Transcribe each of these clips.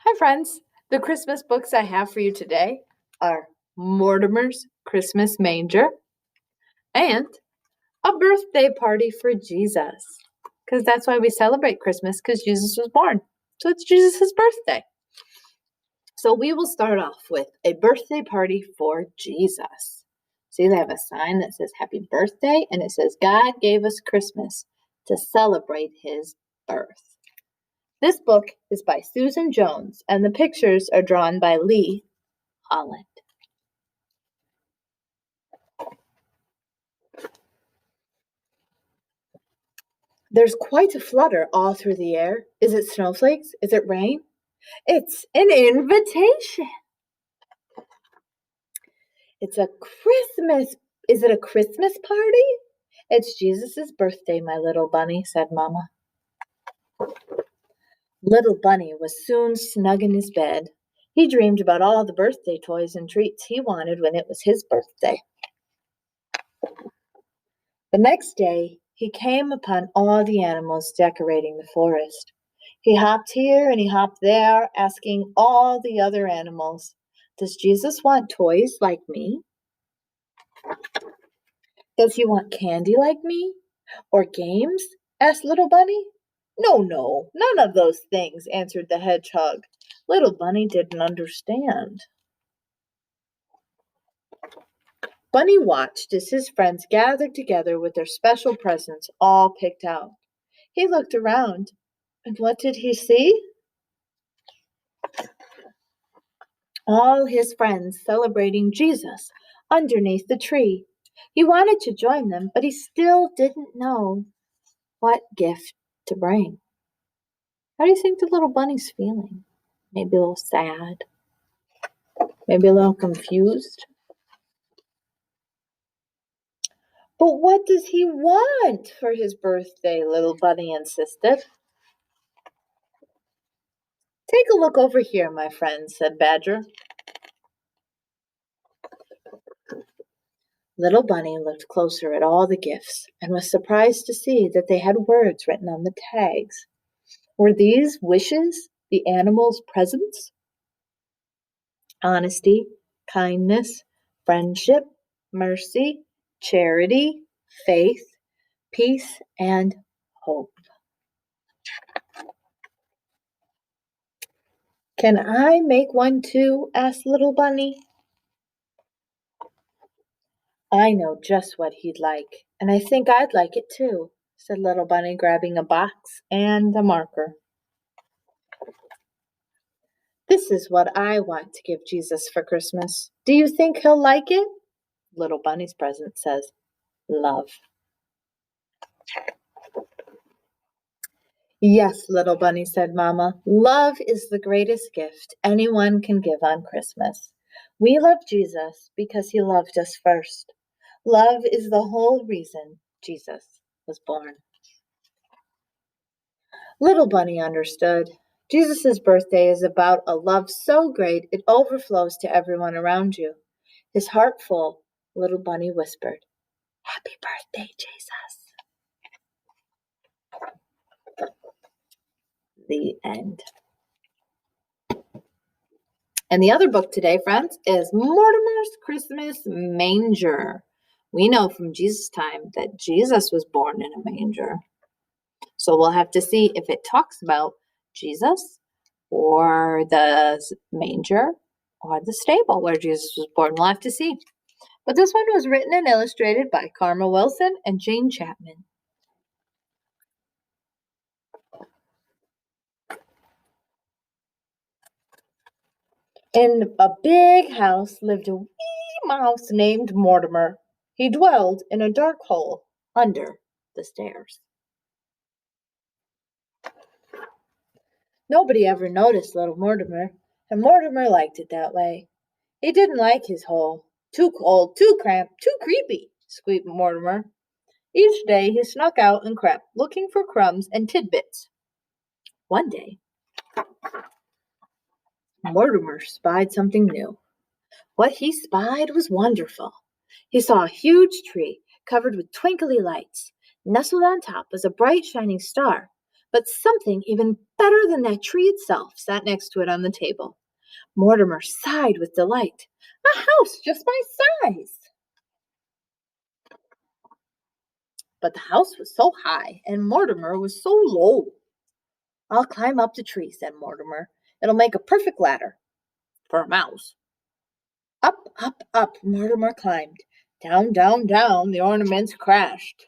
Hi, friends. The Christmas books I have for you today are Mortimer's Christmas Manger and A Birthday Party for Jesus. Because that's why we celebrate Christmas, because Jesus was born. So it's Jesus' birthday. So we will start off with A Birthday Party for Jesus. See, they have a sign that says Happy Birthday, and it says God gave us Christmas to celebrate his birth. This book is by Susan Jones, and the pictures are drawn by Lee Holland. There's quite a flutter all through the air. Is it snowflakes? Is it rain? It's an invitation. It's a Christmas. Is it a Christmas party? It's Jesus' birthday, my little bunny, said Mama. Little Bunny was soon snug in his bed. He dreamed about all the birthday toys and treats he wanted when it was his birthday. The next day, he came upon all the animals decorating the forest. He hopped here and he hopped there, asking all the other animals, "Does Jesus want toys like me? Does he want candy like me? Or games?" asked Little Bunny. "No, no, none of those things," answered the hedgehog. Little Bunny didn't understand. Bunny watched as his friends gathered together with their special presents all picked out. He looked around, and what did he see? All his friends celebrating Jesus underneath the tree. He wanted to join them, but he still didn't know what gift to bring. How do you think the little bunny's feeling? Maybe a little sad, maybe a little confused. But what does he want for his birthday? Little bunny insisted. "Take a look over here, my friend," said Badger. Little Bunny looked closer at all the gifts and was surprised to see that they had words written on the tags. Were these wishes the animals' presents? Honesty, kindness, friendship, mercy, charity, faith, peace, and hope. "Can I make one too?" asked Little Bunny. "I know just what he'd like, and I think I'd like it too," said Little Bunny, grabbing a box and a marker. "This is what I want to give Jesus for Christmas. Do you think he'll like it?" Little Bunny's present says, "Love." "Yes, Little Bunny," said Mama. "Love is the greatest gift anyone can give on Christmas. We love Jesus because he loved us first. Love is the whole reason Jesus was born." Little Bunny understood. Jesus' birthday is about a love so great it overflows to everyone around you. His heart full, Little Bunny whispered, "Happy birthday, Jesus." The end. And the other book today, friends, is Mortimer's Christmas Manger. We know from Jesus' time that Jesus was born in a manger. So we'll have to see if it talks about Jesus or the manger or the stable where Jesus was born. We'll have to see. But this one was written and illustrated by Karma Wilson and Jane Chapman. In a big house lived a wee mouse named Mortimer. He dwelled in a dark hole under the stairs. Nobody ever noticed little Mortimer, and Mortimer liked it that way. He didn't like his hole. "Too cold, too cramped, too creepy," squeaked Mortimer. Each day he snuck out and crept, looking for crumbs and tidbits. One day, Mortimer spied something new. What he spied was wonderful. He saw a huge tree covered with twinkly lights. Nestled on top was a bright shining star, But something even better than that tree itself sat next to it on the table. Mortimer sighed with delight. A house just my size! But the house was so high, and Mortimer was so low. I'll climb up the tree, said Mortimer. It'll make a perfect ladder for a mouse. Up, up, up, Mortimer climbed. Down, down, down, the ornaments crashed.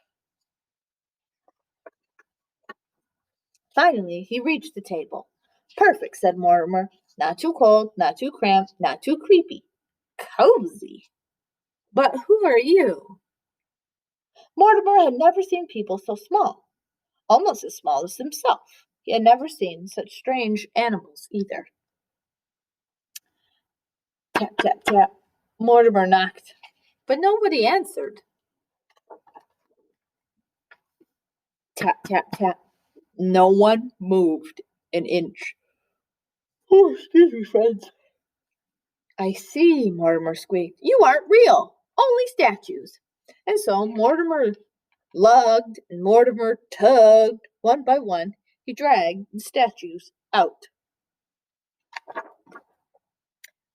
Finally, he reached the table. Perfect, said Mortimer. Not too cold, not too cramped, not too creepy. Cozy. But who are you? Mortimer had never seen people so small, almost as small as himself. He had never seen such strange animals either. Tap, tap, tap. Mortimer knocked, but nobody answered. Tap, tap, tap. No one moved an inch. Oh, excuse me, friends. I see, Mortimer squeaked. You aren't real, only statues. And so Mortimer lugged and Mortimer tugged. One by one, he dragged the statues out.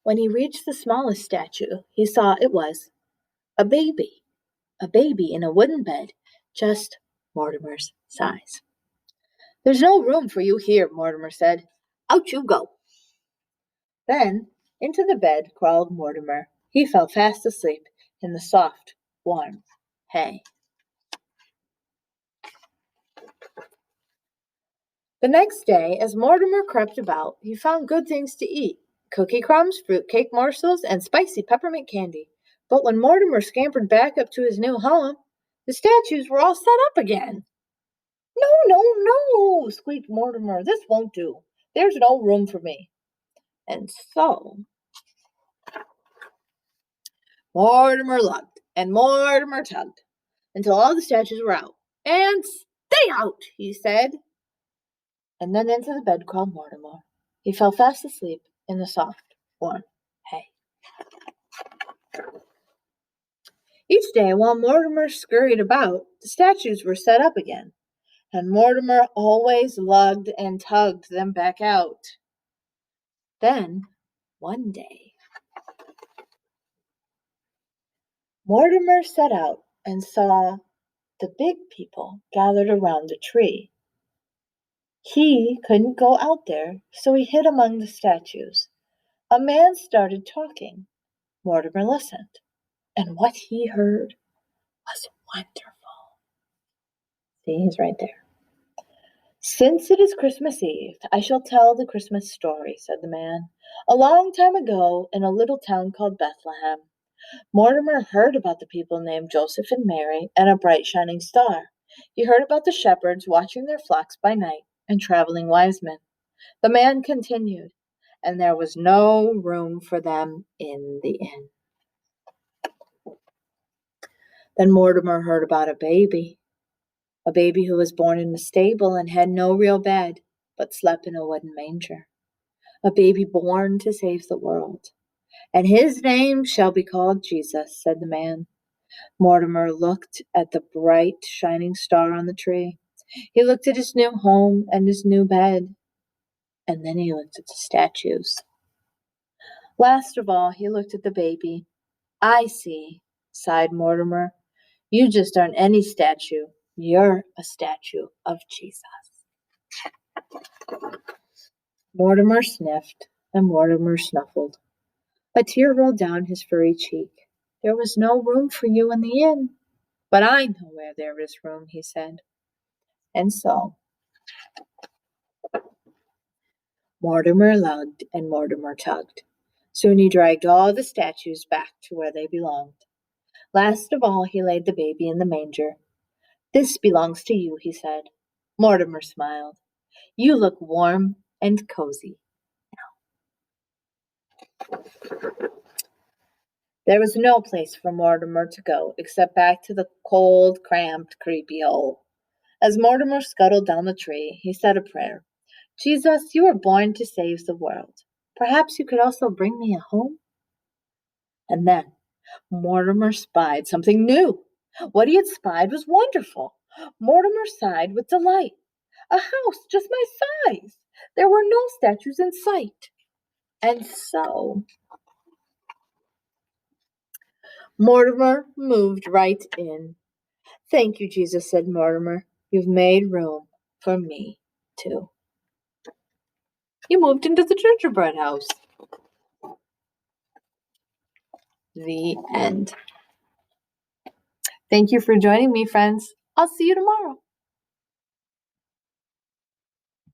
When he reached the smallest statue, he saw it was a baby in a wooden bed, just Mortimer's size. There's no room for you here, Mortimer said. Out you go. Then into the bed crawled Mortimer. He fell fast asleep in the soft, warm hay. The next day, as Mortimer crept about, he found good things to eat, cookie crumbs, fruit cake morsels, and spicy peppermint candy. But when Mortimer scampered back up to his new home, the statues were all set up again. No, no, no, squeaked Mortimer. This won't do. There's no room for me. And so Mortimer lugged and Mortimer tugged until all the statues were out. And stay out, he said. And then into the bed crawled Mortimer. He fell fast asleep in the soft, warm hay. Each day, while Mortimer scurried about, the statues were set up again, and Mortimer always lugged and tugged them back out. Then, one day, Mortimer set out and saw the big people gathered around the tree. He couldn't go out there, so he hid among the statues. A man started talking. Mortimer listened, and what he heard was wonderful. See, he's right there. Since it is Christmas Eve, I shall tell the Christmas story, said the man. A long time ago, in a little town called Bethlehem, Mortimer heard about the people named Joseph and Mary and a bright shining star. He heard about the shepherds watching their flocks by night and traveling wise men. The man continued, and there was no room for them in the inn. Then Mortimer heard about a baby who was born in a stable and had no real bed, but slept in a wooden manger. A baby born to save the world. And his name shall be called Jesus, said the man. Mortimer looked at the bright, shining star on the tree. He looked at his new home and his new bed. And then he looked at the statues. Last of all, he looked at the baby. I see, sighed Mortimer. You just aren't any statue. You're a statue of Jesus. Mortimer sniffed, and Mortimer snuffled. A tear rolled down his furry cheek. There was no room for you in the inn. But I know where there is room, he said. And so Mortimer lugged and Mortimer tugged. Soon he dragged all the statues back to where they belonged. Last of all, he laid the baby in the manger. This belongs to you, he said. Mortimer smiled. You look warm and cozy. There was no place for Mortimer to go except back to the cold, cramped, creepy hole. As Mortimer scuttled down the tree, he said a prayer. Jesus, you were born to save the world. Perhaps you could also bring me a home? And then Mortimer spied something new. What he had spied was wonderful. Mortimer sighed with delight. a house just my size. There were no statues in sight. And so Mortimer moved right in. Thank you, Jesus, said Mortimer. You've made room for me, too. He moved into the gingerbread house. The end. Thank you for joining me, friends. I'll see you tomorrow.